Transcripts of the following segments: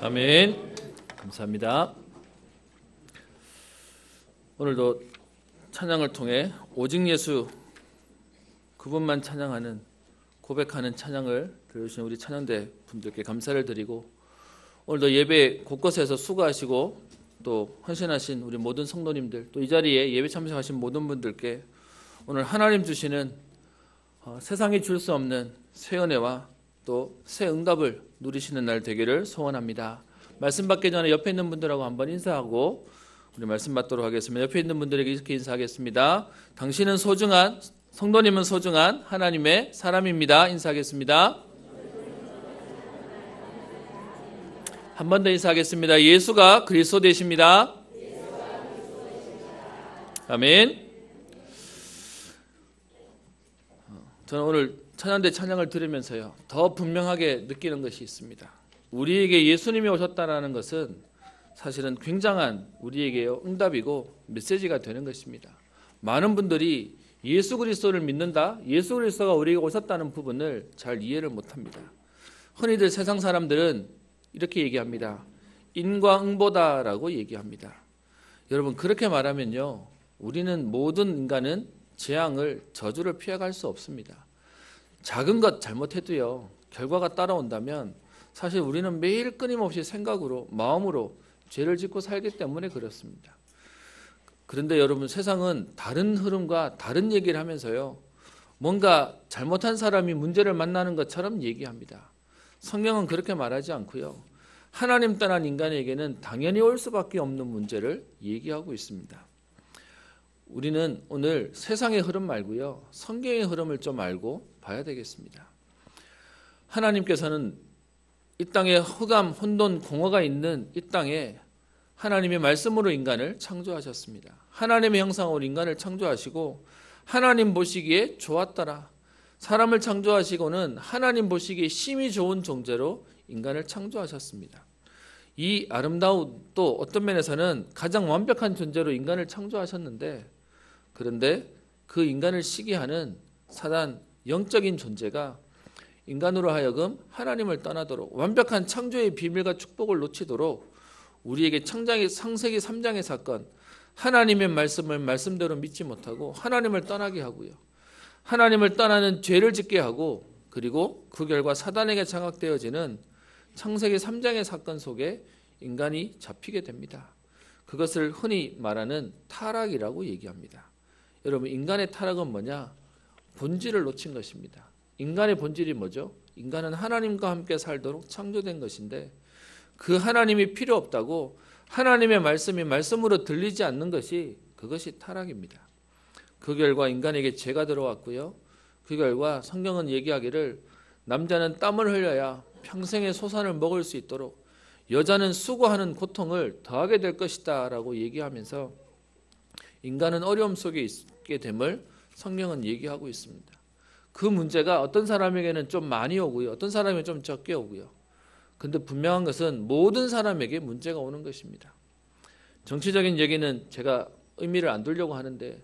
아멘. 감사합니다. 오늘도 찬양을 통해 오직 예수 그분만 찬양하는 고백하는 찬양을 들려주신 우리 찬양대 분들께 감사를 드리고, 오늘도 예배 곳곳에서 수고하시고 또 헌신하신 우리 모든 성도님들, 또 이 자리에 예배 참석하신 모든 분들께 오늘 하나님 주시는 세상이 줄 수 없는 새 은혜와 또 새 응답을 누리시는 날 되기를 소원합니다. 말씀 받기 전에 옆에 있는 분들하고 한번 인사하고 우리 말씀 받도록 하겠습니다. 옆에 있는 분들에게 이렇게 인사하겠습니다. 당신은 소중한, 성도님은 소중한 하나님의 사람입니다. 인사하겠습니다. 한 번 더 인사하겠습니다. 예수가 그리스도 되십니다. 아멘. 저는 오늘 찬양대 찬양을 들으면서요, 더 분명하게 느끼는 것이 있습니다. 우리에게 예수님이 오셨다는 것은 사실은 굉장한 우리에게 응답이고 메시지가 되는 것입니다. 많은 분들이 예수 그리스도를 믿는다, 예수 그리스도가 우리에게 오셨다는 부분을 잘 이해를 못합니다. 흔히들 세상 사람들은 이렇게 얘기합니다. 인과응보다라고 얘기합니다. 여러분, 그렇게 말하면요, 우리는 모든 인간은 재앙을, 저주를 피해갈 수 없습니다. 작은 것 잘못해도요, 결과가 따라온다면 사실 우리는 매일 끊임없이 생각으로, 마음으로 죄를 짓고 살기 때문에 그렇습니다. 그런데 여러분, 세상은 다른 흐름과 다른 얘기를 하면서요, 뭔가 잘못한 사람이 문제를 만나는 것처럼 얘기합니다. 성경은 그렇게 말하지 않고요, 하나님 떠난 인간에게는 당연히 올 수밖에 없는 문제를 얘기하고 있습니다. 우리는 오늘 세상의 흐름 말고요, 성경의 흐름을 좀 알고 봐야 되겠습니다. 하나님께서는 이 땅에 흑암, 혼돈, 공허가 있는 이 땅에 하나님의 말씀으로 인간을 창조하셨습니다. 하나님의 형상으로 인간을 창조하시고 하나님 보시기에 좋았더라. 사람을 창조하시고는 하나님 보시기에 심히 좋은 존재로 인간을 창조하셨습니다. 이 아름다운, 또 어떤 면에서는 가장 완벽한 존재로 인간을 창조하셨는데, 그런데 그 인간을 시기하는 사단, 영적인 존재가 인간으로 하여금 하나님을 떠나도록, 완벽한 창조의 비밀과 축복을 놓치도록 우리에게 창세기 3장의 사건, 하나님의 말씀을 말씀대로 믿지 못하고 하나님을 떠나게 하고요. 하나님을 떠나는 죄를 짓게 하고 그리고 그 결과 사단에게 장악되어지는 창세기 3장의 사건 속에 인간이 잡히게 됩니다. 그것을 흔히 말하는 타락이라고 얘기합니다. 여러분, 인간의 타락은 뭐냐? 본질을 놓친 것입니다. 인간의 본질이 뭐죠? 인간은 하나님과 함께 살도록 창조된 것인데 그 하나님이 필요 없다고 하나님의 말씀이 말씀으로 들리지 않는 것이 그것이 타락입니다. 그 결과 인간에게 죄가 들어왔고요. 그 결과 성경은 얘기하기를 남자는 땀을 흘려야 평생의 소산을 먹을 수 있도록 여자는 수고하는 고통을 더하게 될 것이다 라고 얘기하면서 인간은 어려움 속에 있게 됨을 성경은 얘기하고 있습니다. 그 문제가 어떤 사람에게는 좀 많이 오고요. 어떤 사람에게는 좀 적게 오고요. 근데 분명한 것은 모든 사람에게 문제가 오는 것입니다. 정치적인 얘기는 제가 의미를 안 두려고 하는데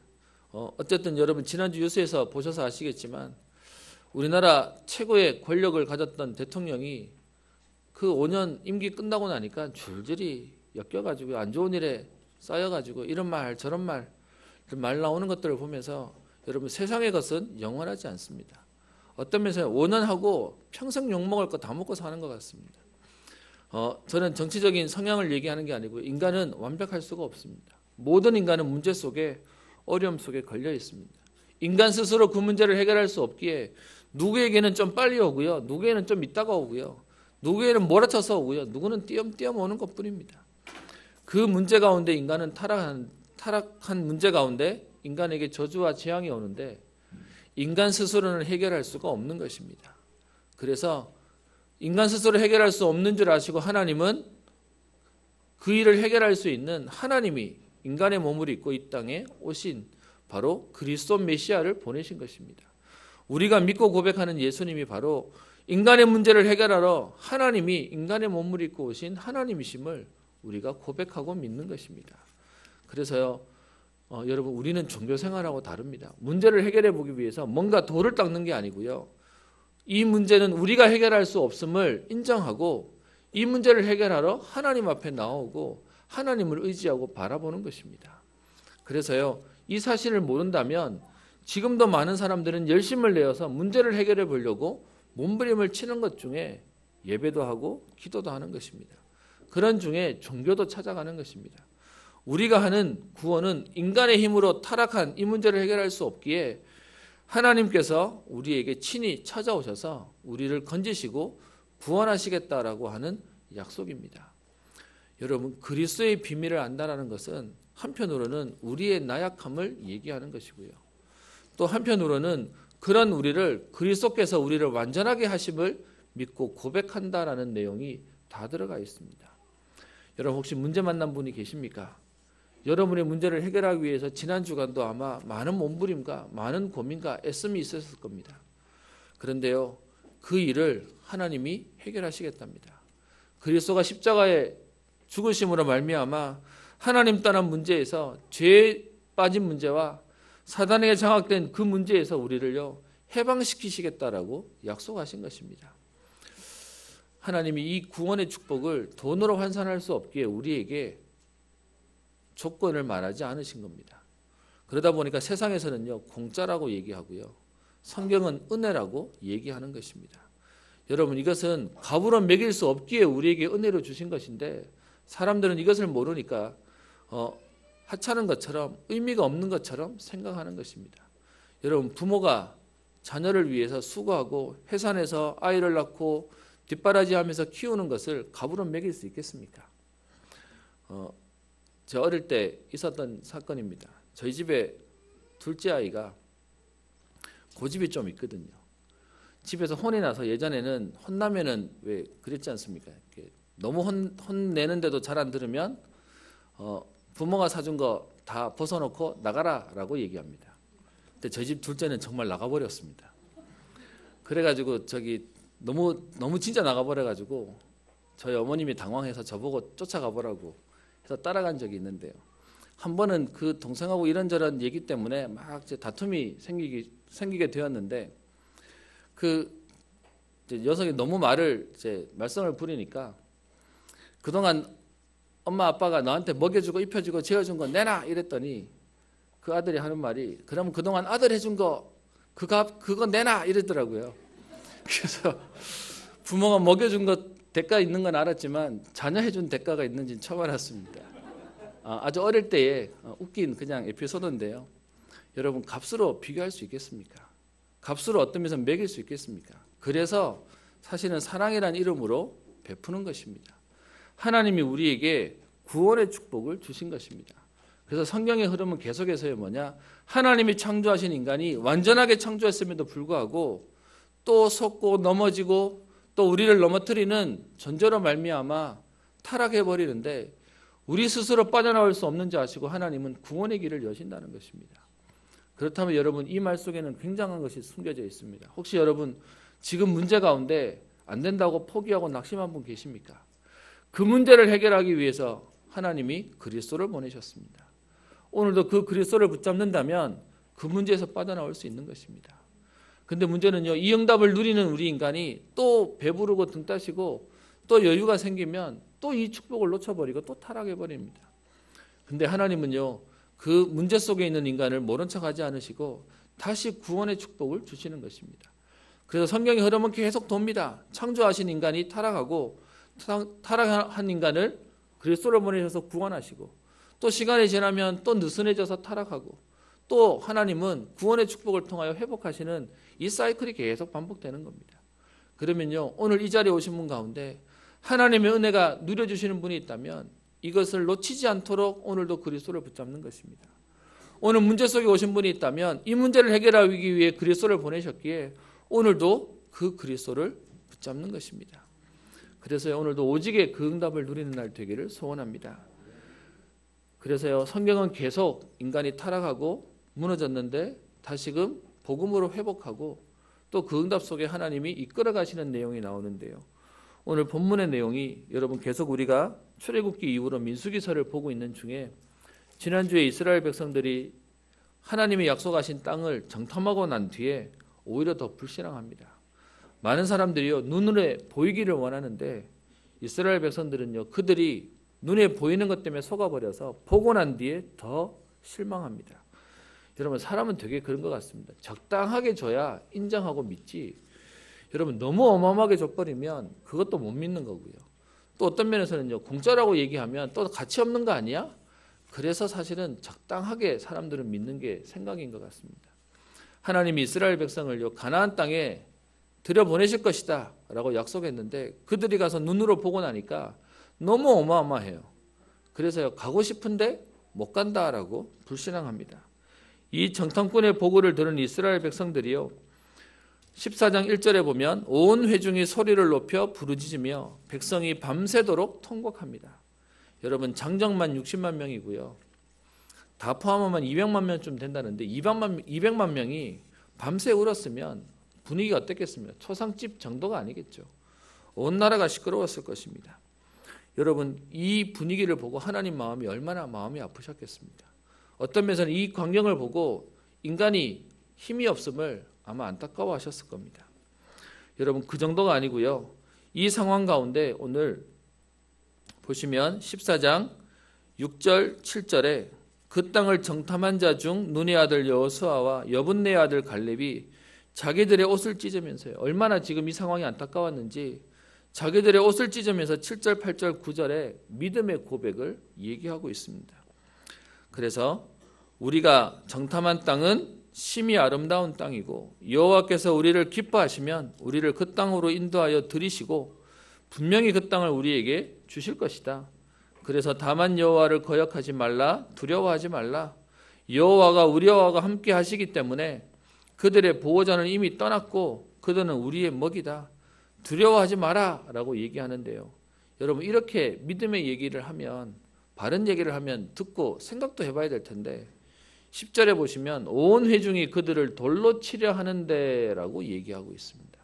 어쨌든 여러분 지난주 뉴스에서 보셔서 아시겠지만 우리나라 최고의 권력을 가졌던 대통령이 그 5년 임기 끝나고 나니까 줄줄이 엮여가지고 안 좋은 일에 쌓여가지고 이런 말 저런 말 나오는 것들을 보면서 여러분 세상의 것은 영원하지 않습니다. 어떤 면에서 5년 하고 평생 욕먹을 거 다 먹고 사는 것 같습니다. 저는 정치적인 성향을 얘기하는 게 아니고 인간은 완벽할 수가 없습니다. 모든 인간은 문제 속에 어려움 속에 걸려 있습니다. 인간 스스로 그 문제를 해결할 수 없기에 누구에게는 좀 빨리 오고요. 누구에게는 좀 있다가 오고요. 누구에게는 몰아쳐서 오고요. 누구는 띄엄띄엄 오는 것뿐입니다. 그 문제 가운데 인간은 타락한 문제 가운데 인간에게 저주와 재앙이 오는데 인간 스스로는 해결할 수가 없는 것입니다. 그래서 인간 스스로 해결할 수 없는 줄 아시고 하나님은 그 일을 해결할 수 있는 하나님이 인간의 몸을 입고 이 땅에 오신 바로 그리스도 메시아를 보내신 것입니다. 우리가 믿고 고백하는 예수님이 바로 인간의 문제를 해결하러 하나님이 인간의 몸을 입고 오신 하나님이심을 우리가 고백하고 믿는 것입니다. 그래서요, 여러분 우리는 종교 생활하고 다릅니다. 문제를 해결해 보기 위해서 뭔가 돌을 닦는 게 아니고요. 이 문제는 우리가 해결할 수 없음을 인정하고 이 문제를 해결하러 하나님 앞에 나오고 하나님을 의지하고 바라보는 것입니다. 그래서요, 이 사실을 모른다면 지금도 많은 사람들은 열심을 내어서 문제를 해결해 보려고 몸부림을 치는 것 중에 예배도 하고 기도도 하는 것입니다. 그런 중에 종교도 찾아가는 것입니다. 우리가 하는 구원은 인간의 힘으로 타락한 이 문제를 해결할 수 없기에 하나님께서 우리에게 친히 찾아오셔서 우리를 건지시고 구원하시겠다라고 하는 약속입니다. 여러분, 그리스도의 비밀을 안다라는 것은 한편으로는 우리의 나약함을 얘기하는 것이고요. 또 한편으로는 그런 우리를 그리스도께서 우리를 완전하게 하심을 믿고 고백한다라는 내용이 다 들어가 있습니다. 여러분 혹시 문제 만난 분이 계십니까? 여러분의 문제를 해결하기 위해서 지난 주간도 아마 많은 몸부림과 많은 고민과 애씀이 있었을 겁니다. 그런데요, 그 일을 하나님이 해결하시겠답니다. 그리스도가 십자가에 죽으심으로 말미암아 하나님 떠난 문제에서 죄에 빠진 문제와 사단에게 장악된 그 문제에서 우리를요 해방시키시겠다라고 약속하신 것입니다. 하나님이 이 구원의 축복을 돈으로 환산할 수 없기에 우리에게 조건을 말하지 않으신 겁니다. 그러다 보니까 세상에서는요 공짜라고 얘기하고요, 성경은 은혜라고 얘기하는 것입니다. 여러분, 이것은 값으로 매길 수 없기에 우리에게 은혜로 주신 것인데 사람들은 이것을 모르니까 하찮은 것처럼 의미가 없는 것처럼 생각하는 것입니다. 여러분, 부모가 자녀를 위해서 수고하고 해산해서 아이를 낳고 뒷바라지하면서 키우는 것을 값으로 매길 수 있겠습니까? 제가 어릴 때 있었던 사건입니다. 저희 집에 둘째 아이가 고집이 좀 있거든요. 집에서 혼이 나서 예전에는 혼나면은 왜 그랬지 않습니까? 너무 혼내는데도 잘 안 들으면 부모가 사준 거 다 벗어놓고 나가라라고 얘기합니다. 근데 저희 집 둘째는 정말 나가버렸습니다. 그래가지고 너무 진짜 나가버려가지고 저희 어머님이 당황해서 저보고 쫓아가보라고 해서 따라간 적이 있는데요. 한 번은 그 동생하고 이런저런 얘기 때문에 막 다툼이 생기게 되었는데 그 녀석이 너무 말썽을 부리니까 그동안 엄마 아빠가 너한테 먹여주고 입혀주고 재워준 거 내놔 이랬더니 그 아들이 하는 말이 그럼 그동안 아들 해준 거 그거 내놔 이러더라고요. 그래서 부모가 먹여준 거 대가 있는 건 알았지만 자녀 해준 대가가 있는지는 처음 알았습니다. 아주 어릴 때에 웃긴 그냥 에피소드인데요. 여러분 값으로 비교할 수 있겠습니까? 값으로 어떤 면에서 매길 수 있겠습니까? 그래서 사실은 사랑이라는 이름으로 베푸는 것입니다. 하나님이 우리에게 구원의 축복을 주신 것입니다. 그래서 성경의 흐름은 계속해서 뭐냐? 하나님이 창조하신 인간이 완전하게 창조했음에도 불구하고 또 속고 넘어지고 또 우리를 넘어뜨리는 존재로 말미암아 타락해버리는데 우리 스스로 빠져나올 수 없는지 아시고 하나님은 구원의 길을 여신다는 것입니다. 그렇다면 여러분 이 말 속에는 굉장한 것이 숨겨져 있습니다. 혹시 여러분 지금 문제 가운데 안 된다고 포기하고 낙심한 분 계십니까? 그 문제를 해결하기 위해서 하나님이 그리스도를 보내셨습니다. 오늘도 그 그리스도를 붙잡는다면 그 문제에서 빠져나올 수 있는 것입니다. 근데 문제는요, 이 응답을 누리는 우리 인간이 또 배부르고 등 따시고 또 여유가 생기면 또 이 축복을 놓쳐버리고 또 타락해버립니다. 근데 하나님은요, 그 문제 속에 있는 인간을 모른 척하지 않으시고 다시 구원의 축복을 주시는 것입니다. 그래서 성경의 흐름은 계속 돕니다. 창조하신 인간이 타락하고 타락한 인간을 그리스도를 보내셔서 구원하시고 또 시간이 지나면 또 느슨해져서 타락하고 또 하나님은 구원의 축복을 통하여 회복하시는 이 사이클이 계속 반복되는 겁니다. 그러면요, 오늘 이 자리에 오신 분 가운데 하나님의 은혜가 누려주시는 분이 있다면 이것을 놓치지 않도록 오늘도 그리스도를 붙잡는 것입니다. 오늘 문제 속에 오신 분이 있다면 이 문제를 해결하기 위해 그리스도를 보내셨기에 오늘도 그 그리스도를 붙잡는 것입니다. 그래서 오늘도 오직의 그 응답을 누리는 날 되기를 소원합니다. 그래서요, 성경은 계속 인간이 타락하고 무너졌는데 다시금 복음으로 회복하고 또 그 응답 속에 하나님이 이끌어 가시는 내용이 나오는데요. 오늘 본문의 내용이 여러분 계속 우리가 출애굽기 이후로 민수기서를 보고 있는 중에 지난주에 이스라엘 백성들이 하나님이 약속하신 땅을 정탐하고 난 뒤에 오히려 더 불신앙합니다. 많은 사람들이요, 눈에 보이기를 원하는데 이스라엘 백성들은요, 그들이 눈에 보이는 것 때문에 속아버려서 보고 난 뒤에 더 실망합니다. 여러분 사람은 되게 그런 것 같습니다. 적당하게 줘야 인정하고 믿지, 여러분 너무 어마어마하게 줘버리면 그것도 못 믿는 거고요. 또 어떤 면에서는요, 공짜라고 얘기하면 또 가치 없는 거 아니야? 그래서 사실은 적당하게 사람들은 믿는 게 생각인 것 같습니다. 하나님이 이스라엘 백성을요, 가나안 땅에 들여보내실 것이다 라고 약속했는데 그들이 가서 눈으로 보고 나니까 너무 어마어마해요. 그래서요, 가고 싶은데 못 간다라고 불신앙합니다. 이 정탐꾼의 보고를 들은 이스라엘 백성들이요, 14장 1절에 보면 온 회중이 소리를 높여 부르짖으며 백성이 밤새도록 통곡합니다. 여러분 장정만 60만 명이고요, 다 포함하면 200만 명쯤 된다는데 200만 명이 밤새 울었으면 분위기가 어땠겠습니까? 초상집 정도가 아니겠죠. 온 나라가 시끄러웠을 것입니다. 여러분 이 분위기를 보고 하나님 마음이 얼마나 마음이 아프셨겠습니까? 어떤 면에서는 이 광경을 보고 인간이 힘이 없음을 아마 안타까워하셨을 겁니다. 여러분 그 정도가 아니고요, 이 상황 가운데 오늘 보시면 14장 6절 7절에 그 땅을 정탐한 자 중 눈의 아들 여호수아와 여분네의 아들 갈렙이 자기들의 옷을 찢으면서요, 얼마나 지금 이 상황이 안타까웠는지 자기들의 옷을 찢으면서 7절 8절 9절에 믿음의 고백을 얘기하고 있습니다. 그래서 우리가 정탐한 땅은 심히 아름다운 땅이고 여호와께서 우리를 기뻐하시면 우리를 그 땅으로 인도하여 들이시고 분명히 그 땅을 우리에게 주실 것이다. 그래서 다만 여호와를 거역하지 말라, 두려워하지 말라. 여호와가 우리와 함께 하시기 때문에 그들의 보호자는 이미 떠났고 그들은 우리의 먹이다. 두려워하지 마라 라고 얘기하는데요. 여러분 이렇게 믿음의 얘기를 하면, 바른 얘기를 하면 듣고 생각도 해봐야 될 텐데 10절에 보시면 온 회중이 그들을 돌로 치려 하는데 라고 얘기하고 있습니다.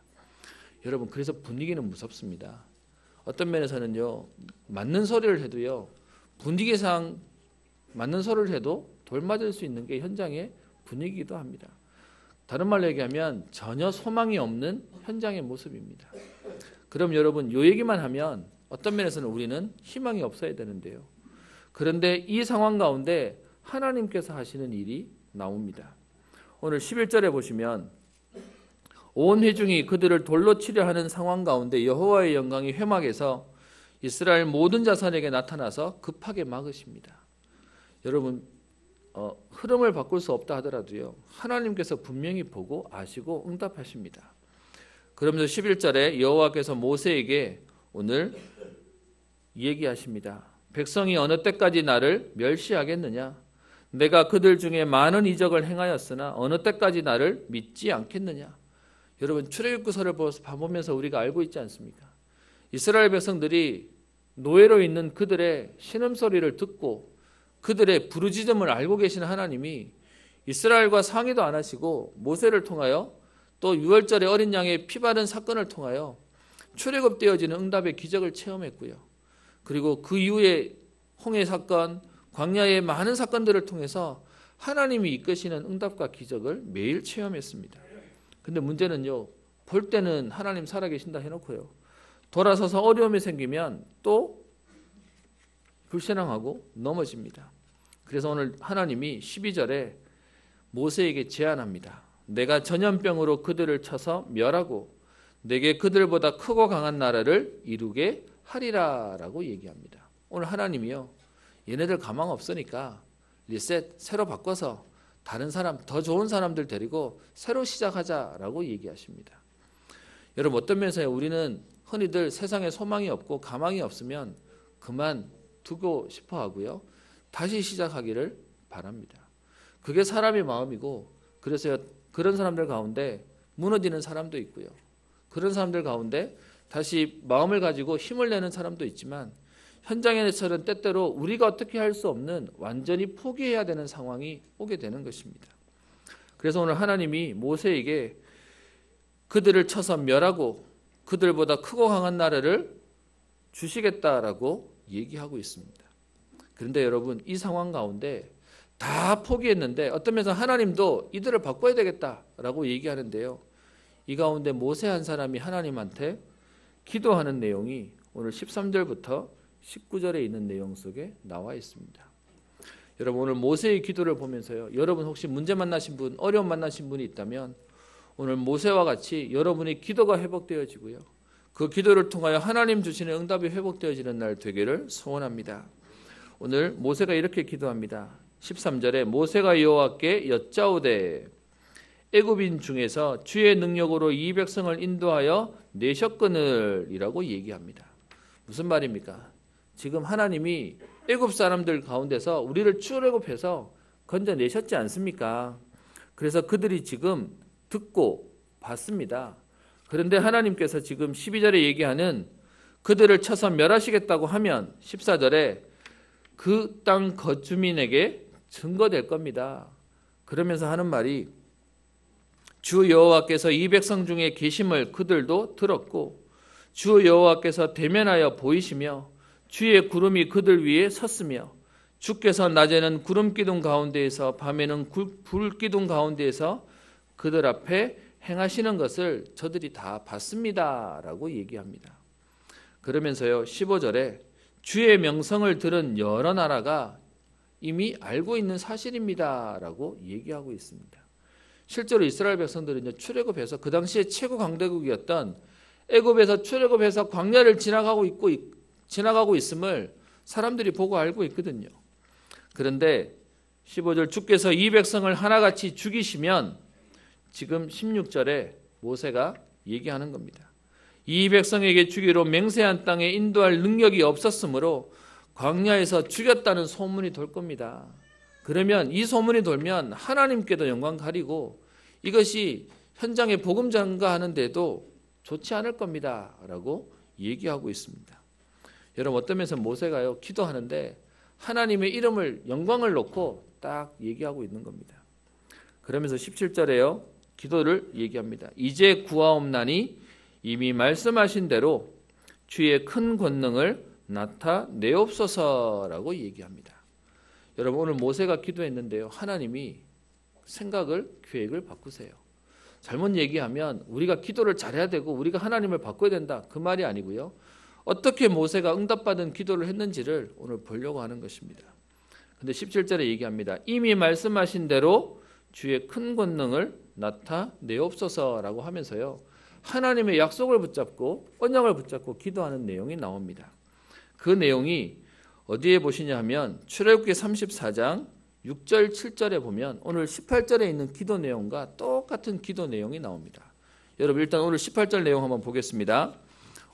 여러분 그래서 분위기는 무섭습니다. 어떤 면에서는요, 맞는 소리를 해도요, 분위기상 맞는 소리를 해도 돌 맞을 수 있는 게 현장의 분위기이기도 합니다. 다른 말로 얘기하면 전혀 소망이 없는 현장의 모습입니다. 그럼 여러분 이 얘기만 하면 어떤 면에서는 우리는 희망이 없어야 되는데요, 그런데 이 상황 가운데 하나님께서 하시는 일이 나옵니다. 오늘 11절에 보시면 온 회중이 그들을 돌로 치려 하는 상황 가운데 여호와의 영광이 회막에서 이스라엘 모든 자손에게 나타나서 급하게 막으십니다. 여러분 흐름을 바꿀 수 없다 하더라도요, 하나님께서 분명히 보고 아시고 응답하십니다. 그러면서 11절에 여호와께서 모세에게 오늘 얘기하십니다. 백성이 어느 때까지 나를 멸시하겠느냐? 내가 그들 중에 많은 이적을 행하였으나 어느 때까지 나를 믿지 않겠느냐? 여러분 출애굽기서를 보면서 우리가 알고 있지 않습니까? 이스라엘 백성들이 노예로 있는 그들의 신음소리를 듣고 그들의 부르짖음을 알고 계시는 하나님이 이스라엘과 상의도 안 하시고 모세를 통하여 또 유월절에 어린 양의 피 바른 사건을 통하여 출애굽되어지는 응답의 기적을 체험했고요. 그리고 그 이후에 홍해 사건, 광야의 많은 사건들을 통해서 하나님이 이끄시는 응답과 기적을 매일 체험했습니다. 근데 문제는요, 볼 때는 하나님 살아계신다 해놓고요, 돌아서서 어려움이 생기면 또 불신앙하고 넘어집니다. 그래서 오늘 하나님이 12절에 모세에게 제안합니다. 내가 전염병으로 그들을 쳐서 멸하고 내게 그들보다 크고 강한 나라를 이루게 하리라 라고 얘기합니다. 오늘 하나님이요, 얘네들 가망 없으니까 리셋, 새로 바꿔서 다른 사람, 더 좋은 사람들 데리고 새로 시작하자라고 얘기하십니다. 여러분 어떤 면에서 우리는 흔히들 세상에 소망이 없고 가망이 없으면 그만 두고 싶어 하고요, 다시 시작하기를 바랍니다. 그게 사람의 마음이고, 그래서 그런 사람들 가운데 무너지는 사람도 있고요, 그런 사람들 가운데 다시 마음을 가지고 힘을 내는 사람도 있지만, 현장에서는 때때로 우리가 어떻게 할 수 없는 완전히 포기해야 되는 상황이 오게 되는 것입니다. 그래서 오늘 하나님이 모세에게 그들을 쳐서 멸하고 그들보다 크고 강한 나라를 주시겠다라고 얘기하고 있습니다. 그런데 여러분 이 상황 가운데 다 포기했는데 어떤 면에서 하나님도 이들을 바꿔야 되겠다라고 얘기하는데요, 이 가운데 모세 한 사람이 하나님한테 기도하는 내용이 오늘 13절부터 19절에 있는 내용 속에 나와 있습니다. 여러분 오늘 모세의 기도를 보면서요, 여러분 혹시 문제 만나신 분, 어려움 만나신 분이 있다면 오늘 모세와 같이 여러분의 기도가 회복되어지고요, 그 기도를 통하여 하나님 주시는 응답이 회복되어지는 날 되기를 소원합니다. 오늘 모세가 이렇게 기도합니다. 13절에 모세가 여호와께 여짜오되 애굽인 중에서 주의 능력으로 이 백성을 인도하여 내셨거늘 이라고 얘기합니다. 무슨 말입니까? 지금 하나님이 애굽 사람들 가운데서 우리를 출애굽해서 건져내셨지 않습니까? 그래서 그들이 지금 듣고 봤습니다. 그런데 하나님께서 지금 12절에 얘기하는 그들을 쳐서 멸하시겠다고 하면 14절에 그 땅 거주민에게 증거될 겁니다. 그러면서 하는 말이 주 여호와께서 이 백성 중에 계심을 그들도 들었고 주 여호와께서 대면하여 보이시며 주의 구름이 그들 위에 섰으며 주께서 낮에는 구름 기둥 가운데에서 밤에는 불 기둥 가운데에서 그들 앞에 행하시는 것을 저들이 다 봤습니다 라고 얘기합니다. 그러면서요 15절에 주의 명성을 들은 여러 나라가 이미 알고 있는 사실입니다 라고 얘기하고 있습니다. 실제로 이스라엘 백성들은 출애굽해서 그 당시에 최고 강대국이었던 애굽에서 출애굽해서 광야를 지나가고 있음을 사람들이 보고 알고 있거든요. 그런데 15절 주께서 이 백성을 하나같이 죽이시면 지금 16절에 모세가 얘기하는 겁니다. 이 백성에게 주기로 맹세한 땅에 인도할 능력이 없었으므로 광야에서 죽였다는 소문이 돌 겁니다. 그러면 이 소문이 돌면 하나님께도 영광 가리고 이것이 현장에 복음 전가하는데도 좋지 않을 겁니다 라고 얘기하고 있습니다. 여러분 어떤 면에서 모세가요 기도하는데 하나님의 이름을 영광을 놓고 딱 얘기하고 있는 겁니다. 그러면서 17절에요 기도를 얘기합니다. 이제 구하옵나니 이미 말씀하신 대로 주의 큰 권능을 나타내옵소서라고 얘기합니다. 여러분 오늘 모세가 기도했는데요, 하나님이 생각을, 계획을 바꾸세요. 잘못 얘기하면 우리가 기도를 잘해야 되고 우리가 하나님을 바꿔야 된다 그 말이 아니고요, 어떻게 모세가 응답받은 기도를 했는지를 오늘 보려고 하는 것입니다. 근데 17절에 얘기합니다. 이미 말씀하신 대로 주의 큰 권능을 나타내옵소서라고 하면서요. 하나님의 약속을 붙잡고 언약을 붙잡고 기도하는 내용이 나옵니다. 그 내용이 어디에 보시냐 하면 출애굽기 34장 6절 7절에 보면 오늘 18절에 있는 기도 내용과 똑같은 기도 내용이 나옵니다. 여러분 일단 오늘 18절 내용 한번 보겠습니다.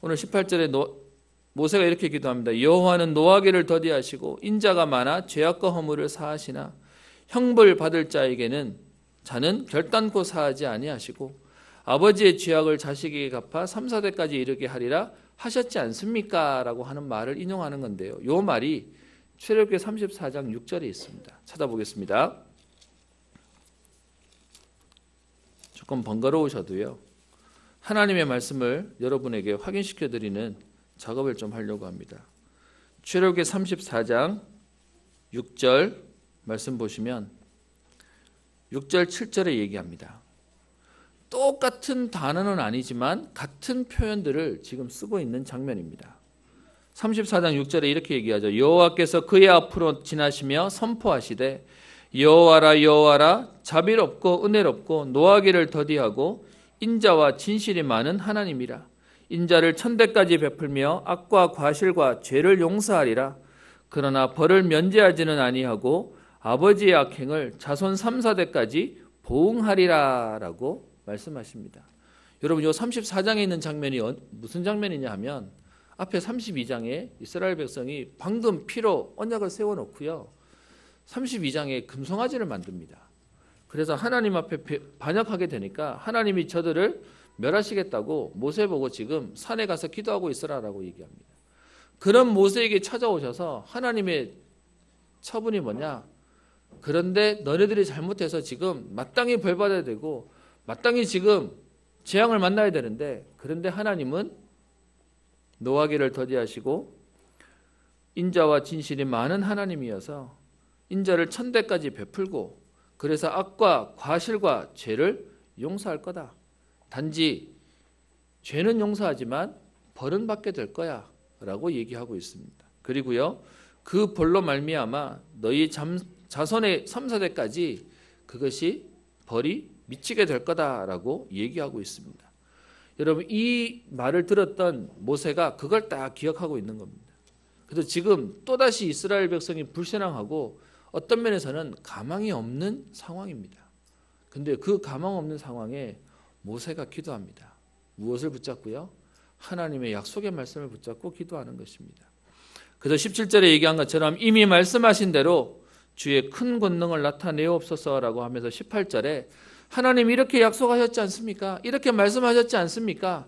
오늘 18절에 모세가 이렇게 기도합니다. 여호와는 노하기를 더디하시고 인자가 많아 죄악과 허물을 사하시나 형벌 받을 자는 결단코 사하지 아니하시고 아버지의 죄악을 자식에게 갚아 3, 4대까지 이르게 하리라 하셨지 않습니까? 라고 하는 말을 인용하는 건데요. 이 말이 출애굽기 34장 6절에 있습니다. 찾아보겠습니다. 조금 번거로우셔도요. 하나님의 말씀을 여러분에게 확인시켜드리는 작업을 좀 하려고 합니다. 출애굽기 34장 6절 말씀 보시면 6절 7절에 얘기합니다. 똑같은 단어는 아니지만 같은 표현들을 지금 쓰고 있는 장면입니다. 34장 6절에 이렇게 얘기하죠. 여호와께서 그의 앞으로 지나시며 선포하시되 여호와라 여호와라 자비롭고 은혜롭고 노하기를 더디하고 인자와 진실이 많은 하나님이라. 인자를 1000대까지 베풀며 악과 과실과 죄를 용서하리라. 그러나 벌을 면제하지는 아니하고 아버지의 악행을 자손 3, 4대까지 보응하리라 라고 말씀하십니다. 여러분 이 34장에 있는 장면이 무슨 장면이냐 하면 앞에 32장에 이스라엘 백성이 방금 피로 언약을 세워놓고요. 32장에 금송아지를 만듭니다. 그래서 하나님 앞에 반역하게 되니까 하나님이 저들을 멸하시겠다고 모세 보고 지금 산에 가서 기도하고 있으라라고 얘기합니다. 그런 모세에게 찾아오셔서 하나님의 처분이 뭐냐? 그런데 너네들이 잘못해서 지금 마땅히 벌받아야 되고 마땅히 지금 재앙을 만나야 되는데 그런데 하나님은 노하기를 더디하시고 인자와 진실이 많은 하나님이어서 인자를 1000대까지 베풀고 그래서 악과 과실과 죄를 용서할 거다. 단지 죄는 용서하지만 벌은 받게 될 거야 라고 얘기하고 있습니다. 그리고요 그 벌로 말미암아 너희 자손의 3, 4대까지 그것이 벌이 미치게 될 거다라고 얘기하고 있습니다. 여러분 이 말을 들었던 모세가 그걸 딱 기억하고 있는 겁니다. 그래서 지금 또다시 이스라엘 백성이 불신앙하고 어떤 면에서는 가망이 없는 상황입니다. 근데 그 가망 없는 상황에 모세가 기도합니다. 무엇을 붙잡고요? 하나님의 약속의 말씀을 붙잡고 기도하는 것입니다. 그래서 17절에 얘기한 것처럼 이미 말씀하신 대로 주의 큰 권능을 나타내옵소서라고 하면서 18절에 하나님 이렇게 약속하셨지 않습니까? 이렇게 말씀하셨지 않습니까?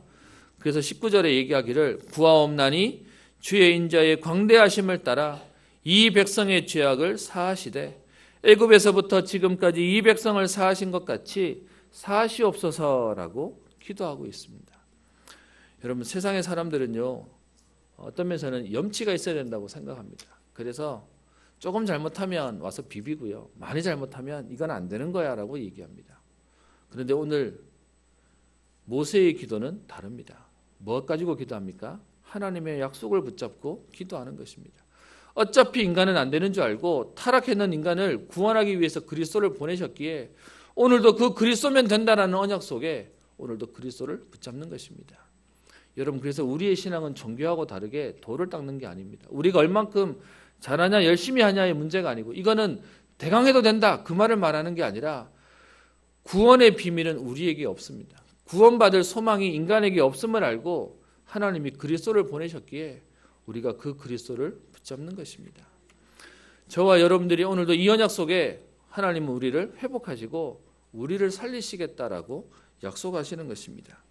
그래서 19절에 얘기하기를 구하옵나니 주의 인자의 광대하심을 따라 이 백성의 죄악을 사하시되 애굽에서부터 지금까지 이 백성을 사하신 것 같이 사하시옵소서라고 기도하고 있습니다. 여러분 세상의 사람들은요 어떤 면에서는 염치가 있어야 된다고 생각합니다. 그래서 조금 잘못하면 와서 비비고요. 많이 잘못하면 이건 안 되는 거야 라고 얘기합니다. 그런데 오늘 모세의 기도는 다릅니다. 뭐 가지고 기도합니까? 하나님의 약속을 붙잡고 기도하는 것입니다. 어차피 인간은 안 되는 줄 알고 타락했는 인간을 구원하기 위해서 그리스도를 보내셨기에 오늘도 그 그리스도면 된다라는 언약 속에 오늘도 그리스도를 붙잡는 것입니다. 여러분 그래서 우리의 신앙은 종교하고 다르게 돌을 닦는 게 아닙니다. 우리가 얼만큼 잘하냐 열심히 하냐의 문제가 아니고 이거는 대강해도 된다 그 말을 말하는 게 아니라 구원의 비밀은 우리에게 없습니다. 구원받을 소망이 인간에게 없음을 알고 하나님이 그리스도를 보내셨기에 우리가 그 그리스도를 붙잡는 것입니다. 저와 여러분들이 오늘도 이 언약 속에 하나님은 우리를 회복하시고 우리를 살리시겠다라고 약속하시는 것입니다.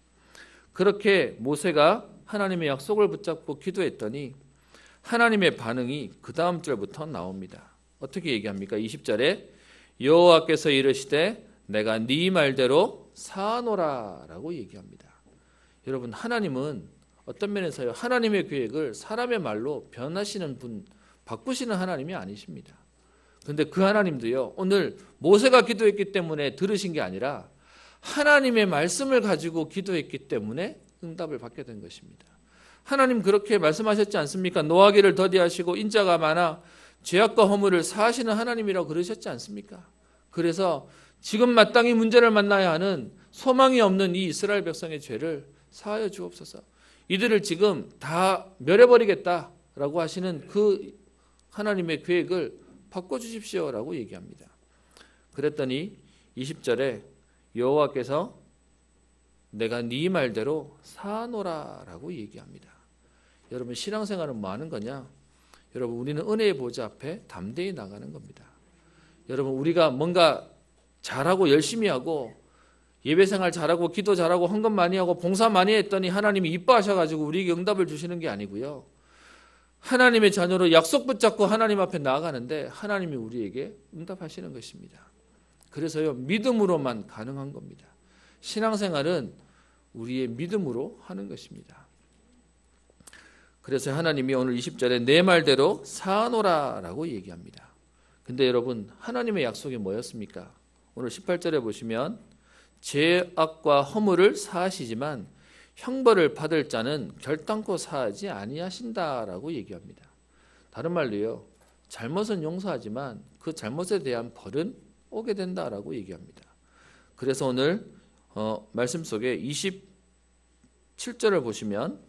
그렇게 모세가 하나님의 약속을 붙잡고 기도했더니 하나님의 반응이 그 다음 절부터 나옵니다. 어떻게 얘기합니까? 20절에 여호와께서 이르시되 내가 네 말대로 사하노라 라고 얘기합니다. 여러분 하나님은 어떤 면에서요 하나님의 계획을 사람의 말로 변하시는 분 바꾸시는 하나님이 아니십니다. 그런데 그 하나님도요 오늘 모세가 기도했기 때문에 들으신 게 아니라 하나님의 말씀을 가지고 기도했기 때문에 응답을 받게 된 것입니다. 하나님 그렇게 말씀하셨지 않습니까? 노하기를 더디하시고 인자가 많아 죄악과 허물을 사하시는 하나님이라고 그러셨지 않습니까? 그래서 지금 마땅히 문제를 만나야 하는 소망이 없는 이 이스라엘 백성의 죄를 사하여 주옵소서. 이들을 지금 다 멸해버리겠다라고 하시는 그 하나님의 계획을 바꿔주십시오라고 얘기합니다. 그랬더니 20절에 여호와께서 내가 네 말대로 사노라라고 얘기합니다. 여러분 신앙생활은 뭐 하는 거냐? 여러분 우리는 은혜의 보좌 앞에 담대히 나가는 겁니다. 여러분 우리가 뭔가 잘하고 열심히 하고 예배생활 잘하고 기도 잘하고 헌금 많이 하고 봉사 많이 했더니 하나님이 이뻐하셔가지고 우리에게 응답을 주시는 게 아니고요. 하나님의 자녀로 약속 붙잡고 하나님 앞에 나아가는데 하나님이 우리에게 응답하시는 것입니다. 그래서요 믿음으로만 가능한 겁니다. 신앙생활은 우리의 믿음으로 하는 것입니다. 그래서 하나님이 오늘 20절에 내 말대로 사노라라고 얘기합니다. 근데 여러분 하나님의 약속이 뭐였습니까? 오늘 18절에 보시면 죄악과 허물을 사하시지만 형벌을 받을 자는 결단코 사하지 아니하신다라고 얘기합니다. 다른 말로요. 잘못은 용서하지만 그 잘못에 대한 벌은 오게 된다라고 얘기합니다. 그래서 오늘 말씀 속에 27절을 보시면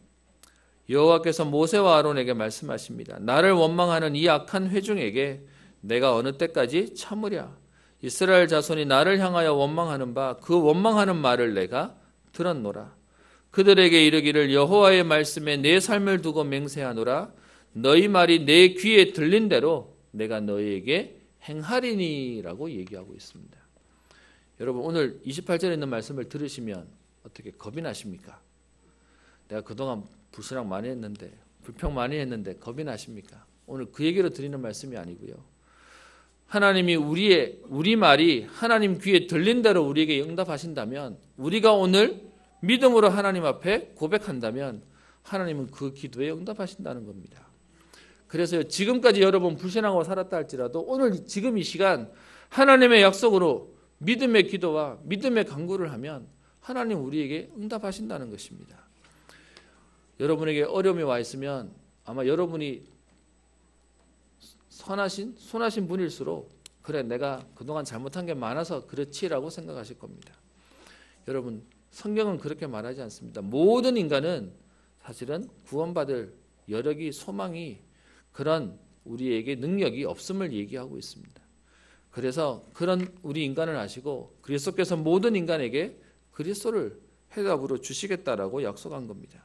여호와께서 모세와 아론에게 말씀하십니다. 나를 원망하는 이 악한 회중에게 내가 어느 때까지 참으랴. 이스라엘 자손이 나를 향하여 원망하는 바 그 원망하는 말을 내가 들었노라. 그들에게 이르기를 여호와의 말씀에 내 삶을 두고 맹세하노라. 너희 말이 내 귀에 들린 대로 내가 너희에게 행하리니라고 얘기하고 있습니다. 여러분 오늘 28절에 있는 말씀을 들으시면 어떻게 겁이 나십니까? 내가 그동안 불신앙 많이 했는데 불평 많이 했는데 겁이 나십니까? 오늘 그 얘기로 드리는 말씀이 아니고요. 하나님이 우리 말이 하나님 귀에 들린 대로 우리에게 응답하신다면 우리가 오늘 믿음으로 하나님 앞에 고백한다면 하나님은 그 기도에 응답하신다는 겁니다. 그래서 지금까지 여러분 불신앙으로 살았다 할지라도 오늘 지금 이 시간 하나님의 약속으로 믿음의 기도와 믿음의 간구를 하면 하나님 우리에게 응답하신다는 것입니다. 여러분에게 어려움이 와 있으면 아마 여러분이 선하신 분일수록 그래 내가 그동안 잘못한 게 많아서 그렇지라고 생각하실 겁니다. 여러분 성경은 그렇게 말하지 않습니다. 모든 인간은 사실은 구원받을 여력이 소망이 그런 우리에게 능력이 없음을 얘기하고 있습니다. 그래서 그런 우리 인간을 아시고 그리스도께서 모든 인간에게 그리스도를 해답으로 주시겠다라고 약속한 겁니다.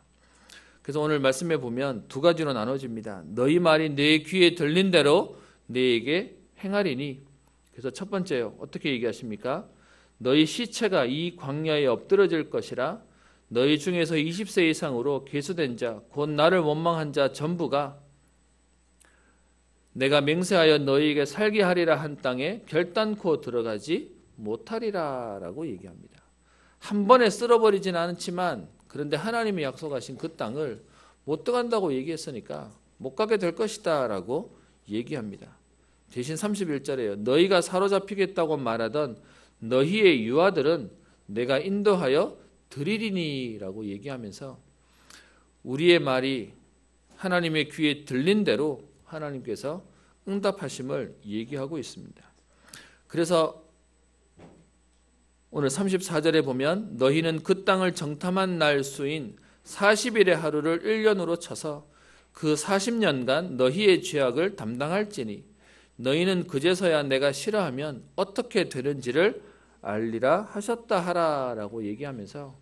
그래서 오늘 말씀에 보면 두 가지로 나눠집니다. 너희 말이 내 귀에 들린 대로 너에게 행하리니. 그래서 첫 번째요. 어떻게 얘기하십니까? 너희 시체가 이 광야에 엎드러질 것이라. 너희 중에서 20세 이상으로 계수된 자 곧 나를 원망한 자 전부가 내가 맹세하여 너희에게 살게 하리라 한 땅에 결단코 들어가지 못하리라 라고 얘기합니다. 한 번에 쓸어버리진 않지만 그런데 하나님이 약속하신 그 땅을 못 들어간다고 얘기했으니까 못 가게 될 것이다 라고 얘기합니다. 대신 31절에요. 너희가 사로잡히겠다고 말하던 너희의 유아들은 내가 인도하여 드리리니 라고 얘기하면서 우리의 말이 하나님의 귀에 들린 대로 하나님께서 응답하심을 얘기하고 있습니다. 그래서 오늘 34절에 보면 너희는 그 땅을 정탐한 날 수인 40일의 하루를 1년으로 쳐서 그 40년간 너희의 죄악을 담당할지니 너희는 그제서야 내가 싫어하면 어떻게 되는지를 알리라 하셨다 하라라고 얘기하면서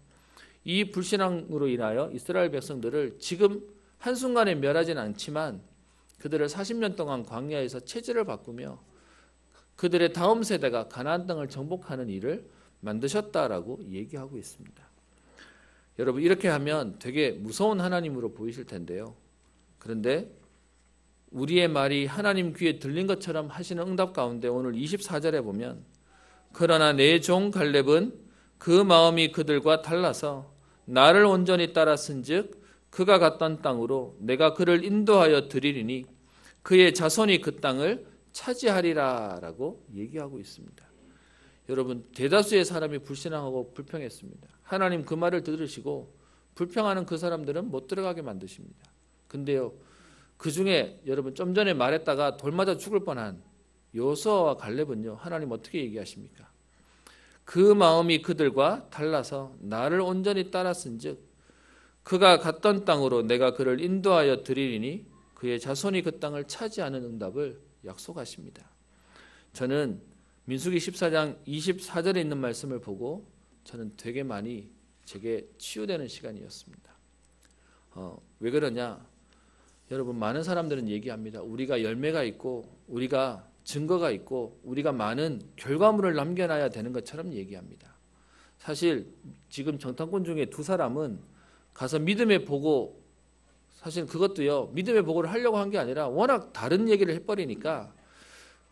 이 불신앙으로 인하여 이스라엘 백성들을 지금 한순간에 멸하지는 않지만 그들을 40년 동안 광야에서 체질을 바꾸며 그들의 다음 세대가 가나안 땅을 정복하는 일을 만드셨다라고 얘기하고 있습니다. 여러분 이렇게 하면 되게 무서운 하나님으로 보이실 텐데요. 그런데 우리의 말이 하나님 귀에 들린 것처럼 하시는 응답 가운데 오늘 24절에 보면 그러나 내 종 갈렙은 그 마음이 그들과 달라서 나를 온전히 따랐은즉 그가 갔던 땅으로 내가 그를 인도하여 드리리니 그의 자손이 그 땅을 차지하리라 라고 얘기하고 있습니다. 여러분 대다수의 사람이 불신앙하고 불평했습니다. 하나님 그 말을 들으시고 불평하는 그 사람들은 못 들어가게 만드십니다. 근데요, 그 중에 여러분 좀 전에 말했다가 돌 맞아 죽을 뻔한 여호수아와 갈렙은요, 하나님 어떻게 얘기하십니까? 그 마음이 그들과 달라서 나를 온전히 따랐은즉 그가 갔던 땅으로 내가 그를 인도하여 드리리니 그의 자손이 그 땅을 차지하는 응답을 약속하십니다. 저는 민수기 14장 24절에 있는 말씀을 보고 저는 되게 많이 제게 치유되는 시간이었습니다. 왜 그러냐? 여러분, 많은 사람들은 얘기합니다. 우리가 열매가 있고 우리가 증거가 있고 우리가 많은 결과물을 남겨놔야 되는 것처럼 얘기합니다. 사실 지금 정탐꾼 중에 두 사람은 가서 믿음의 보고, 사실 그것도요, 믿음의 보고를 하려고 한 게 아니라 워낙 다른 얘기를 해버리니까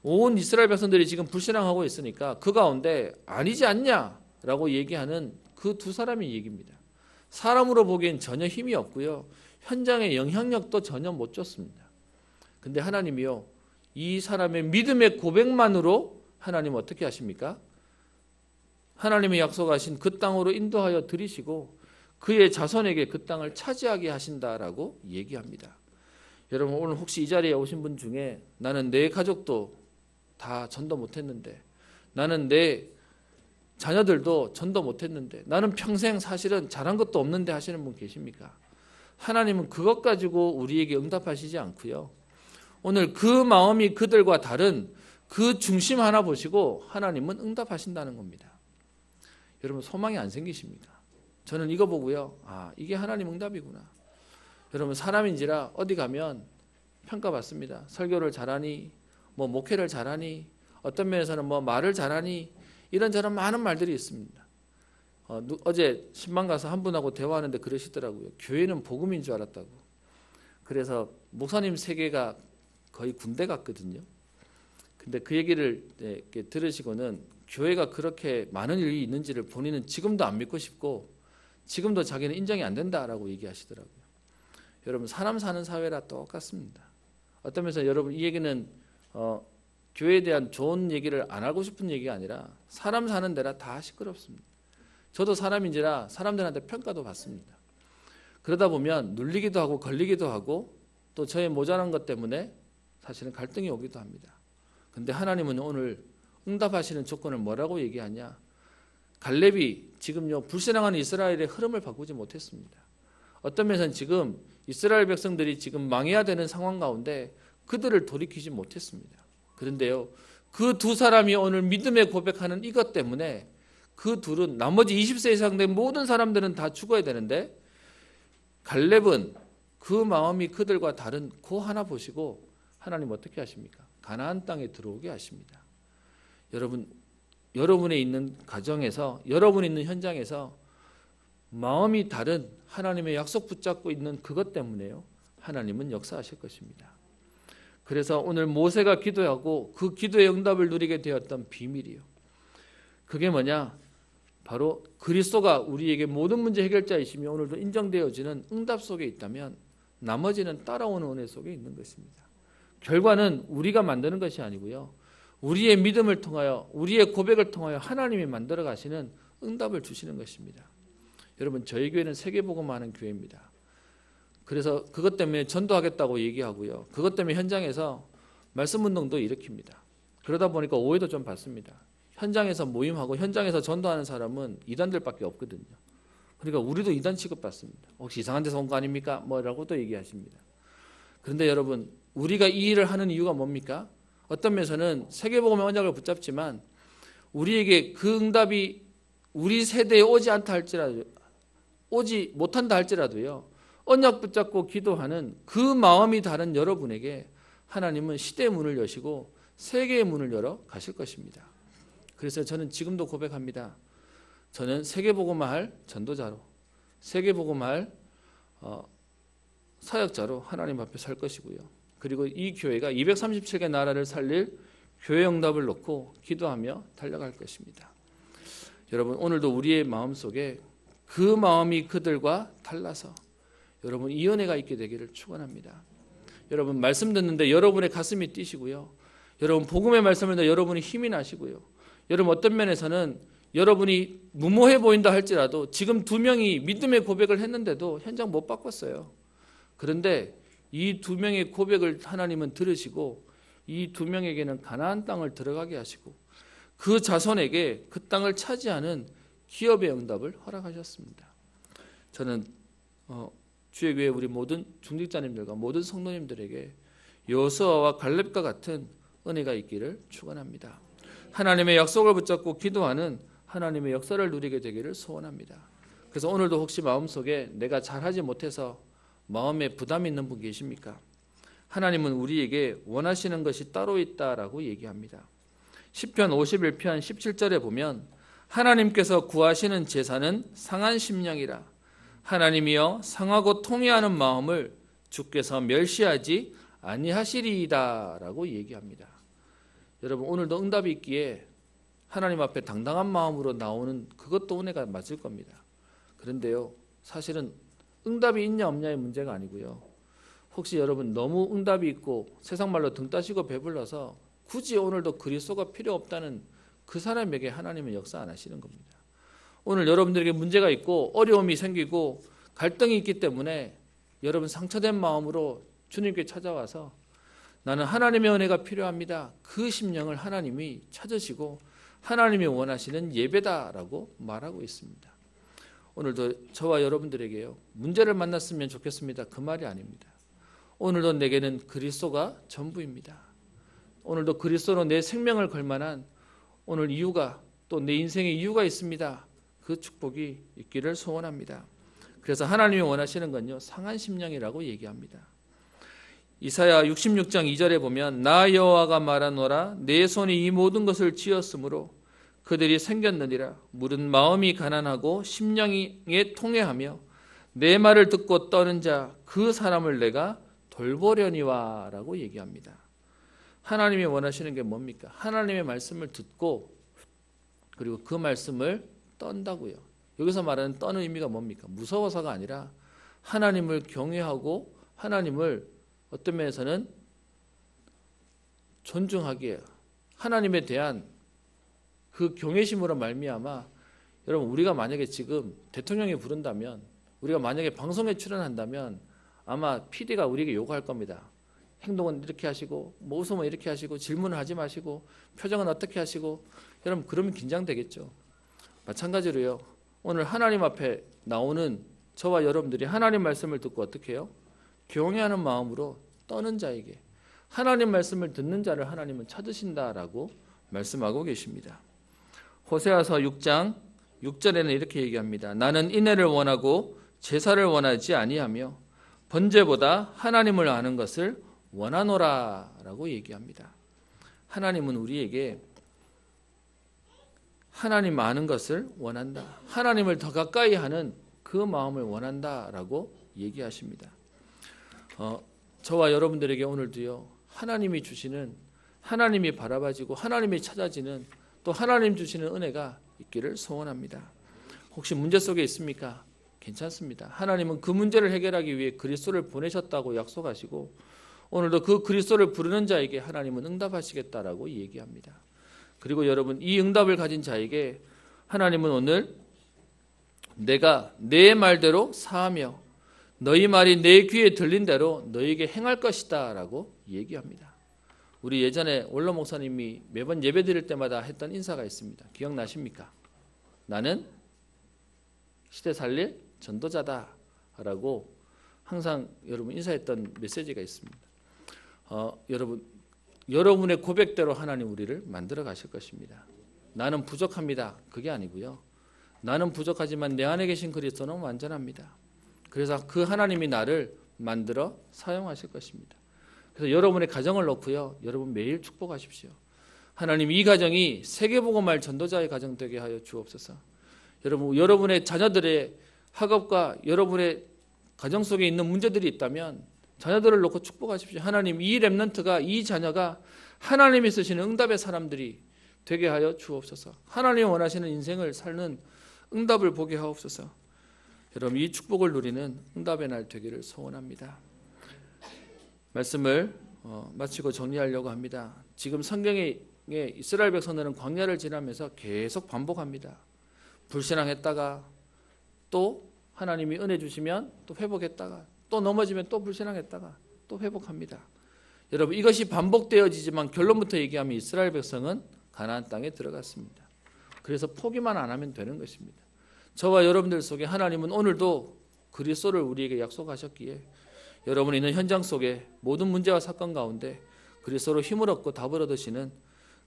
온 이스라엘 백성들이 지금 불신앙하고 있으니까 그 가운데 아니지 않냐라고 얘기하는 그 두 사람의 얘기입니다. 사람으로 보기엔 전혀 힘이 없고요, 현장의 영향력도 전혀 못 줬습니다. 근데 하나님이요, 이 사람의 믿음의 고백만으로 하나님 어떻게 하십니까? 하나님이 약속하신 그 땅으로 인도하여 들이시고 그의 자손에게 그 땅을 차지하게 하신다라고 얘기합니다. 여러분, 오늘 혹시 이 자리에 오신 분 중에 나는 내 가족도 다 전도 못했는데, 나는 내 자녀들도 전도 못했는데, 나는 평생 사실은 잘한 것도 없는데 하시는 분 계십니까? 하나님은 그것 가지고 우리에게 응답하시지 않고요, 오늘 그 마음이 그들과 다른 그 중심 하나 보시고 하나님은 응답하신다는 겁니다. 여러분, 소망이 안 생기십니까? 저는 이거 보고요, 이게 하나님 응답이구나. 여러분, 사람인지라 어디 가면 평가받습니다. 설교를 잘하니, 목회를 잘하니, 어떤 면에서는 말을 잘하니, 이런저런 많은 말들이 있습니다. 어제 신방 가서 한 분하고 대화하는데 그러시더라고요. 교회는 복음인 줄 알았다고. 그래서 목사님 세계가 거의 군대 같거든요. 근데 그 얘기를 이렇게 들으시고는 교회가 그렇게 많은 일이 있는지를 본인은 지금도 안 믿고 싶고 지금도 자기는 인정이 안 된다라고 얘기하시더라고요. 여러분, 사람 사는 사회라 똑같습니다. 어떤 면에서 여러분, 이 얘기는 교회에 대한 좋은 얘기를 안 하고 싶은 얘기가 아니라 사람 사는 데라 다 시끄럽습니다. 저도 사람인지라 사람들한테 평가도 받습니다. 그러다 보면 눌리기도 하고 걸리기도 하고 또 저의 모자란 것 때문에 사실은 갈등이 오기도 합니다. 근데 하나님은 오늘 응답하시는 조건을 뭐라고 얘기하냐? 갈렙이 지금요, 불신앙하는 이스라엘의 흐름을 바꾸지 못했습니다. 어떤 면에서는 지금 이스라엘 백성들이 지금 망해야 되는 상황 가운데 그들을 돌이키지 못했습니다. 그런데요, 그 두 사람이 오늘 믿음의 고백하는 이것 때문에 그 둘은, 나머지 20세 이상 된 모든 사람들은 다 죽어야 되는데 갈렙은 그 마음이 그들과 다른 그 하나 보시고 하나님 어떻게 하십니까? 가나안 땅에 들어오게 하십니다. 여러분, 여러분의 있는 가정에서, 여러분이 있는 현장에서 마음이 다른 하나님의 약속 붙잡고 있는 그것 때문에요, 하나님은 역사하실 것입니다. 그래서 오늘 모세가 기도하고 그 기도의 응답을 누리게 되었던 비밀이요, 그게 뭐냐? 바로 그리스도가 우리에게 모든 문제 해결자이시며 오늘도 인정되어지는 응답 속에 있다면 나머지는 따라오는 은혜 속에 있는 것입니다. 결과는 우리가 만드는 것이 아니고요, 우리의 믿음을 통하여, 우리의 고백을 통하여 하나님이 만들어 가시는 응답을 주시는 것입니다. 여러분, 저희 교회는 세계복음하는 교회입니다. 그래서 그것 때문에 전도하겠다고 얘기하고요, 그것 때문에 현장에서 말씀운동도 일으킵니다. 그러다 보니까 오해도 좀 받습니다. 현장에서 모임하고 현장에서 전도하는 사람은 이단들밖에 없거든요. 그러니까 우리도 이단 취급받습니다. 혹시 이상한 데서 온 거 아닙니까? 뭐라고 또 얘기하십니다. 그런데 여러분, 우리가 이 일을 하는 이유가 뭡니까? 어떤 면에서는 세계복음의 언약을 붙잡지만 우리에게 그 응답이 우리 세대에 오지 않다 할지라도, 오지 못한다 할지라도요, 언약 붙잡고 기도하는 그 마음이 다른 여러분에게 하나님은 시대의 문을 여시고 세계의 문을 열어 가실 것입니다. 그래서 저는 지금도 고백합니다. 저는 세계복음화할 전도자로, 세계복음화할 사역자로 하나님 앞에 설 것이고요. 그리고 이 교회가 237개 나라를 살릴 교회 응답을 놓고 기도하며 달려갈 것입니다. 여러분, 오늘도 우리의 마음속에 그 마음이 그들과 달라서 여러분 이 은혜가 있게 되기를 축원합니다. 여러분, 말씀 듣는데 여러분의 가슴이 뛰시고요, 여러분 복음의 말씀을 듣는데 여러분이 힘이 나시고요, 여러분 어떤 면에서는 여러분이 무모해 보인다 할지라도 지금 2명이 믿음의 고백을 했는데도 현장 못 바꿨어요. 그런데 이 2명의 고백을 하나님은 들으시고 이 2명에게는 가나안 땅을 들어가게 하시고 그 자손에게 그 땅을 차지하는 기업의 응답을 허락하셨습니다. 저는 주의 교회 우리 모든 중직자님들과 모든 성도님들에게 여호수아와 갈렙과 같은 은혜가 있기를 축원합니다. 하나님의 약속을 붙잡고 기도하는 하나님의 역사를 누리게 되기를 소원합니다. 그래서 오늘도 혹시 마음속에 내가 잘하지 못해서 마음에 부담이 있는 분 계십니까? 하나님은 우리에게 원하시는 것이 따로 있다라고 얘기합니다. 시편 51편 17절에 보면 하나님께서 구하시는 제사는 상한 심령이라 하나님이여 상하고 통회하는 마음을 주께서 멸시하지 아니하시리이다 라고 얘기합니다. 여러분 오늘도 응답이 있기에 하나님 앞에 당당한 마음으로 나오는 그것도 은혜가 맞을 겁니다. 그런데요 사실은 응답이 있냐 없냐의 문제가 아니고요. 혹시 여러분 너무 응답이 있고 세상 말로 등 따시고 배불러서 굳이 오늘도 그리스도가 필요 없다는 그 사람에게 하나님은 역사 안 하시는 겁니다. 오늘 여러분들에게 문제가 있고 어려움이 생기고 갈등이 있기 때문에 여러분 상처된 마음으로 주님께 찾아와서 나는 하나님의 은혜가 필요합니다. 그 심령을 하나님이 찾으시고 하나님이 원하시는 예배다라고 말하고 있습니다. 오늘도 저와 여러분들에게요 문제를 만났으면 좋겠습니다. 그 말이 아닙니다. 오늘도 내게는 그리스도가 전부입니다. 오늘도 그리스도로 내 생명을 걸 만한 오늘 이유가 또 내 인생의 이유가 있습니다. 그 축복이 있기를 소원합니다. 그래서 하나님이 원하시는 건요 상한 심령이라고 얘기합니다. 이사야 66장 2절에 보면 나 여호와가 말하노라 내 손이 이 모든 것을 지었으므로 그들이 생겼느니라 물은 마음이 가난하고 심령에 통회하며 내 말을 듣고 떠는 자 그 사람을 내가 돌보려니와 라고 얘기합니다. 하나님이 원하시는 게 뭡니까? 하나님의 말씀을 듣고 그리고 그 말씀을 떤다고요. 여기서 말하는 떠는 의미가 뭡니까? 무서워서가 아니라 하나님을 경외하고 하나님을 어떤 면에서는 존중하기에 하나님에 대한 그 경외심으로 말미암아 여러분 우리가 만약에 지금 대통령이 부른다면 우리가 만약에 방송에 출연한다면 아마 PD가 우리에게 요구할 겁니다. 행동은 이렇게 하시고 뭐 웃으면 이렇게 하시고 질문을 하지 마시고 표정은 어떻게 하시고 여러분 그러면 긴장되겠죠. 마찬가지로요. 오늘 하나님 앞에 나오는 저와 여러분들이 하나님 말씀을 듣고 어떻게 해요? 경외하는 마음으로 떠는 자에게 하나님 말씀을 듣는 자를 하나님은 찾으신다라고 말씀하고 계십니다. 호세아서 6장 6절에는 이렇게 얘기합니다. 나는 인애를 원하고 제사를 원하지 아니하며 번제보다 하나님을 아는 것을 원하노라 라고 얘기합니다. 하나님은 우리에게 하나님 아는 것을 원한다. 하나님을 더 가까이 하는 그 마음을 원한다라고 얘기하십니다. 저와 여러분들에게 오늘도요. 하나님이 주시는 하나님이 바라봐지고 하나님이 찾아지는 또 하나님 주시는 은혜가 있기를 소원합니다. 혹시 문제 속에 있습니까? 괜찮습니다. 하나님은 그 문제를 해결하기 위해 그리스도를 보내셨다고 약속하시고 오늘도 그 그리스도를 부르는 자에게 하나님은 응답하시겠다라고 얘기합니다. 그리고 여러분 이 응답을 가진 자에게 하나님은 오늘 내가 내 말대로 사하며 너희 말이 내 귀에 들린 대로 너희에게 행할 것이다 라고 얘기합니다. 우리 예전에 원로 목사님이 매번 예배 드릴 때마다 했던 인사가 있습니다. 기억나십니까? 나는 시대 살릴 전도자다 라고 항상 여러분 인사했던 메시지가 있습니다. 여러분의 고백대로 하나님 우리를 만들어 가실 것입니다. 나는 부족합니다. 그게 아니고요. 나는 부족하지만 내 안에 계신 그리스도는 완전합니다. 그래서 그 하나님이 나를 만들어 사용하실 것입니다. 그래서 여러분의 가정을 놓고요. 여러분 매일 축복하십시오. 하나님 이 가정이 세계복음할 전도자의 가정 되게 하여 주옵소서. 여러분의 자녀들의 학업과 여러분의 가정 속에 있는 문제들이 있다면 자녀들을 놓고 축복하십시오. 하나님 이 렘넌트가 이 자녀가 하나님이 쓰시는 응답의 사람들이 되게 하여 주옵소서. 하나님이 원하시는 인생을 사는 응답을 보게 하옵소서. 여러분 이 축복을 누리는 응답의 날 되기를 소원합니다. 말씀을 마치고 정리하려고 합니다. 지금 성경에 이스라엘 백성들은 광야를 지나면서 계속 반복합니다. 불신앙했다가 또 하나님이 은혜 주시면 또 회복했다가 또 넘어지면 또 불신앙했다가 또 회복합니다. 여러분, 이것이 반복되어지지만 결론부터 얘기하면 이스라엘 백성은 가나안 땅에 들어갔습니다. 그래서 포기만 안 하면 되는 것입니다. 저와 여러분들 속에 하나님은 오늘도 그리스도를 우리에게 약속하셨기에 여러분이 있는 현장 속에 모든 문제와 사건 가운데 그리스도로 힘을 얻고 답을 얻으시는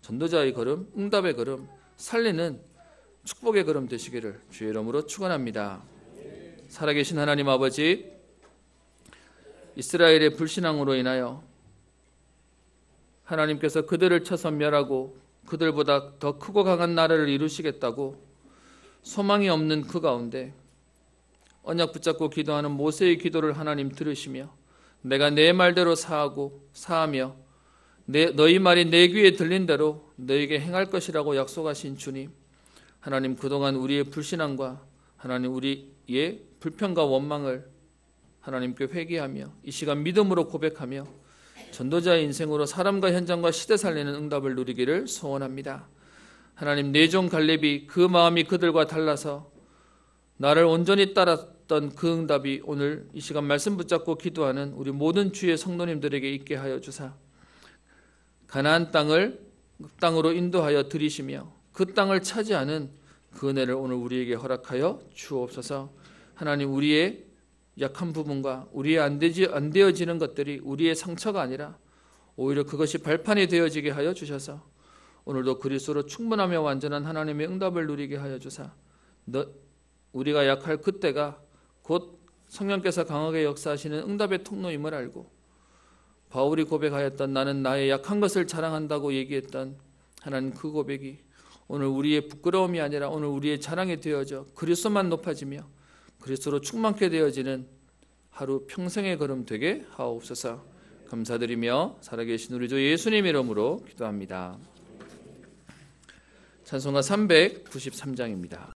전도자의 걸음, 응답의 걸음, 살리는 축복의 걸음 되시기를 주의 이름으로 축원합니다. 살아계신 하나님 아버지, 이스라엘의 불신앙으로 인하여 하나님께서 그들을 쳐서 멸하고 그들보다 더 크고 강한 나라를 이루시겠다고 소망이 없는 그 가운데 언약 붙잡고 기도하는 모세의 기도를 하나님 들으시며 내가 내 말대로 사하며 너희 말이 내 귀에 들린 대로 너에게 행할 것이라고 약속하신 주님, 하나님 그동안 우리의 불신앙과 하나님 우리의 불평과 원망을 하나님께 회개하며 이 시간 믿음으로 고백하며 전도자의 인생으로 사람과 현장과 시대 살리는 응답을 누리기를 소원합니다. 하나님, 내 종 갈렙이 그 마음이 그들과 달라서 나를 온전히 따랐던 그 응답이 오늘 이 시간 말씀 붙잡고 기도하는 우리 모든 주의 성도님들에게 있게 하여 주사 가나안 땅을 그 땅으로 인도하여 들이시며 그 땅을 차지하는 그 은혜를 오늘 우리에게 허락하여 주옵소서. 하나님, 우리의 약한 부분과 우리의 안 되어지는 것들이 우리의 상처가 아니라 오히려 그것이 발판이 되어지게 하여 주셔서 오늘도 그리스도로 충분하며 완전한 하나님의 응답을 누리게 하여 주사 우리가 약할 그때가 곧 성령께서 강하게 역사하시는 응답의 통로임을 알고 바울이 고백하였던 나는 나의 약한 것을 자랑한다고 얘기했던 하나님 그 고백이 오늘 우리의 부끄러움이 아니라 오늘 우리의 자랑이 되어져 그리스도만 높아지며 그리스도로 충만케 되어지는 하루 평생의 걸음 되게 하옵소서. 감사드리며 살아계신 우리 주 예수님 이름으로 기도합니다. 찬송가 393장입니다.